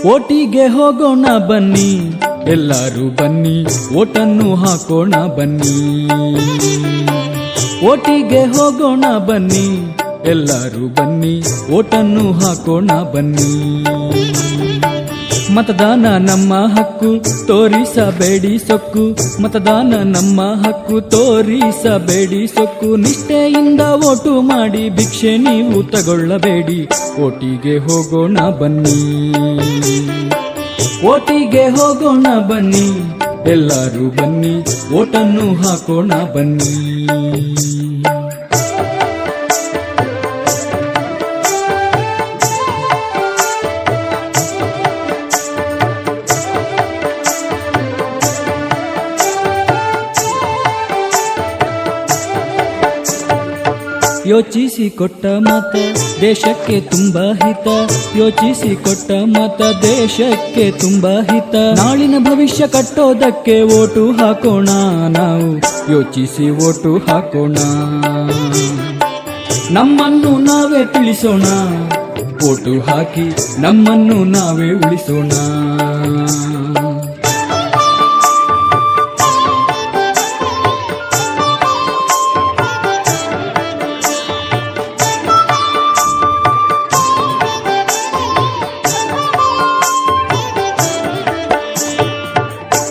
ಓಟಿಗೆ ಹೋಗೋಣ ಬನ್ನಿ, ಎಲ್ಲರೂ ಬನ್ನಿ, ಓಟನ್ನು ಹಾಕೋಣ ಬನ್ನಿ. ಓಟಿಗೆ ಹೋಗೋಣ ಬನ್ನಿ, ಎಲ್ಲರೂ ಬನ್ನಿ, ಓಟನ್ನು ಹಾಕೋಣ ಬನ್ನಿ. ಮತದಾನ ನಮ್ಮ ಹಕ್ಕು, ತೋರಿಸಬೇಡಿ ಸೊಕ್ಕು. ಮತದಾನ ನಮ್ಮ ಹಕ್ಕು, ತೋರಿಸಬೇಡಿ ಸೊಕ್ಕು. ನಿಷ್ಠೆಯಿಂದ ಓಟು ಮಾಡಿ ಭಿಕ್ಷೆ ನೀವು ತಗೊಳ್ಳಬೇಡಿ. ಓಟಿಗೆ ಹೋಗೋಣ ಬನ್ನಿ, ಓಟಿಗೆ ಹೋಗೋಣ ಬನ್ನಿ, ಎಲ್ಲರೂ ಬನ್ನಿ, ಓಟನ್ನು ಹಾಕೋಣ ಬನ್ನಿ. ಯೋಚಿಸಿ ಕೊಟ್ಟ ಮತ ದೇಶಕ್ಕೆ ತುಂಬಾ ಹಿತ. ಯೋಚಿಸಿ ಕೊಟ್ಟ ಮತ ದೇಶಕ್ಕೆ ತುಂಬಾ ಹಿತ. ನಾಳಿನ ಭವಿಷ್ಯ ಕಟ್ಟೋದಕ್ಕೆ ಓಟು ಹಾಕೋಣ ನಾವು, ಯೋಚಿಸಿ ಓಟು ಹಾಕೋಣ. ನಮ್ಮನ್ನು ನಾವೇ ತಿಳಿಸೋಣ, ಓಟು ಹಾಕಿ ನಮ್ಮನ್ನು ನಾವೇ ಉಳಿಸೋಣ.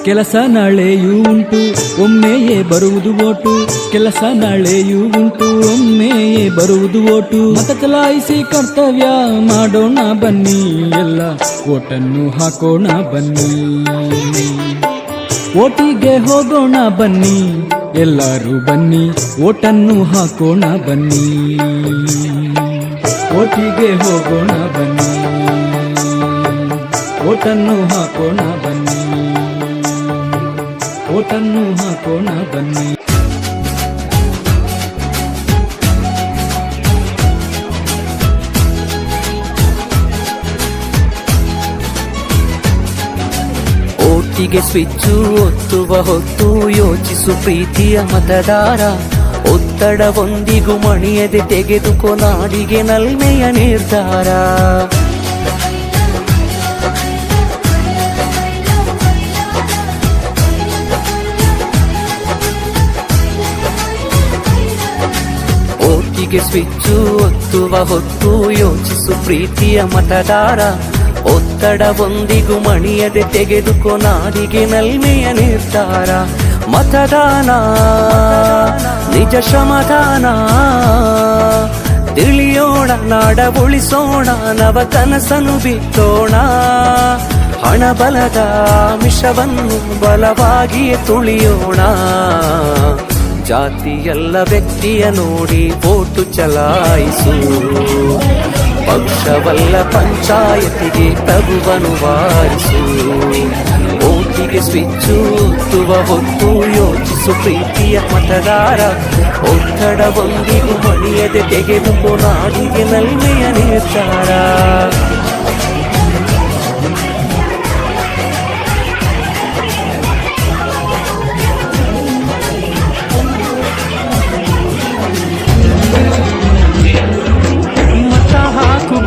ಕೆಲಸ ನಾಳೆಯೂ ಉಂಟು, ಒಮ್ಮೆಯೇ ಬರುವುದು ಓಟು. ಕೆಲಸ ನಾಳೆಯೂ ಉಂಟು, ಒಮ್ಮೆಯೇ ಬರುವುದು ಓಟು. ಮತ ಚಲಾಯಿಸಿ ಕರ್ತವ್ಯ ಮಾಡೋಣ ಬನ್ನಿ, ಎಲ್ಲ ಓಟನ್ನು ಹಾಕೋಣ ಬನ್ನಿ. ಓಟಿಗೆ ಹೋಗೋಣ ಬನ್ನಿ, ಎಲ್ಲರೂ ಬನ್ನಿ, ಓಟನ್ನು ಹಾಕೋಣ ಬನ್ನಿ. ಓಟಿಗೆ ಹೋಗೋಣ ಬನ್ನಿ, ಓಟನ್ನು ಹಾಕೋಣ ಬನ್ನಿ, ಓಟನ್ನು ಹಾಕೋಣ ಬನ್ನಿ. ಓಟಿಗೆ ಸ್ವಿಚ್ಚು ಒತ್ತುವ ಹೊತ್ತು ಯೋಚಿಸು ಪ್ರೀತಿಯ ಮತದಾರ. ಒತ್ತಡವೊಂದಿಗೂ ಮಣಿಯದೆ ತೆಗೆದುಕೋ ನಾಡಿಗೆ ನಲ್ಮೆಯ ನಿರ್ಧಾರ. ಓಟಿಗೆ ಸ್ವಿಚ್ಚು ಒತ್ತುವ ಹೊತ್ತು ಯೋಚಿಸು ಪ್ರೀತಿಯ ಮತದಾರ. ಒತ್ತಡವೊಂದಿಗೂ ಮಣಿಯದೆ ತೆಗೆದುಕೋ ನಾಡಿಗೆ ನಲ್ಮೆಯ ನಿರ್ಧಾರ. ಮತದಾನ ನಿಜ ಶ್ರಮದಾನ, ತಿಳಿಯೋಣ ನಾಡ ಉಳಿಸೋಣ, ನವ ಕನಸನ್ನು ಬಿತ್ತೋಣ. ಹಣಬಲದ ಮಿಷವನ್ನು ಬಲವಾಗಿಯೇ ತುಳಿಯೋಣ. ಜಾತಿಯಲ್ಲ ವ್ಯಕ್ತಿಯ ನೋಡಿ ಓಟು ಚಲಾಯಿಸು. ಪಕ್ಷವಲ್ಲ ಪಂಚಾಯತಿಗೆ ಪ್ರಭುವನ್ನು ವಾರಿಸು. ಓಟಿಗೆ ಸ್ವಿಚ್ಚು ಒತ್ತುವ ಹೊತ್ತು ಯೋಚಿಸು ಪ್ರೀತಿಯ ಮತದಾರ. ಒತ್ತಡವೊಂದಿಗೂ ಮಣಿಯದೆ ತೆಗೆದುಕೋ ನಾಡಿಗೆ ನಲ್ಮೆಯ ನಿರ್ಧಾರ.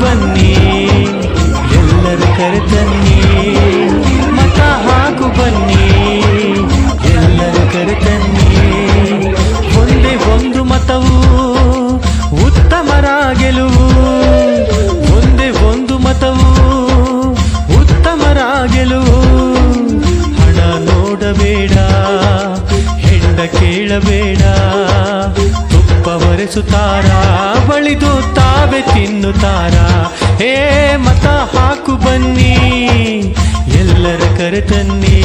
ಬನ್ನಿ, ಎಲ್ಲರೂ ಕರೆತನ್ನಿ. ಮತ ಹಾಕು ಬನ್ನಿ, ಎಲ್ಲರೂ ಕರೆತನ್ನಿ. ಒಂದೇ ಒಂದು ಮತವು ಉತ್ತಮರ ಗೆಲುವು. ಒಂದೇ ಒಂದು ಮತವು ಉತ್ತಮರ ಗೆಲುವು. ಹಣ ನೋಡಬೇಡ, ಹೆಂಡ ಕೇಳಬೇಡ. ತುಪ್ಪ ಒರೆಸುತ್ತಾರ, ಬಳಿದು ತಾವೇ ತಿನ್ನುತ್ತಾರ. ಹೇ ಮತ ಹಾಕು ಬನ್ನಿ, ಎಲ್ಲರ ಕರೆತನ್ನಿ.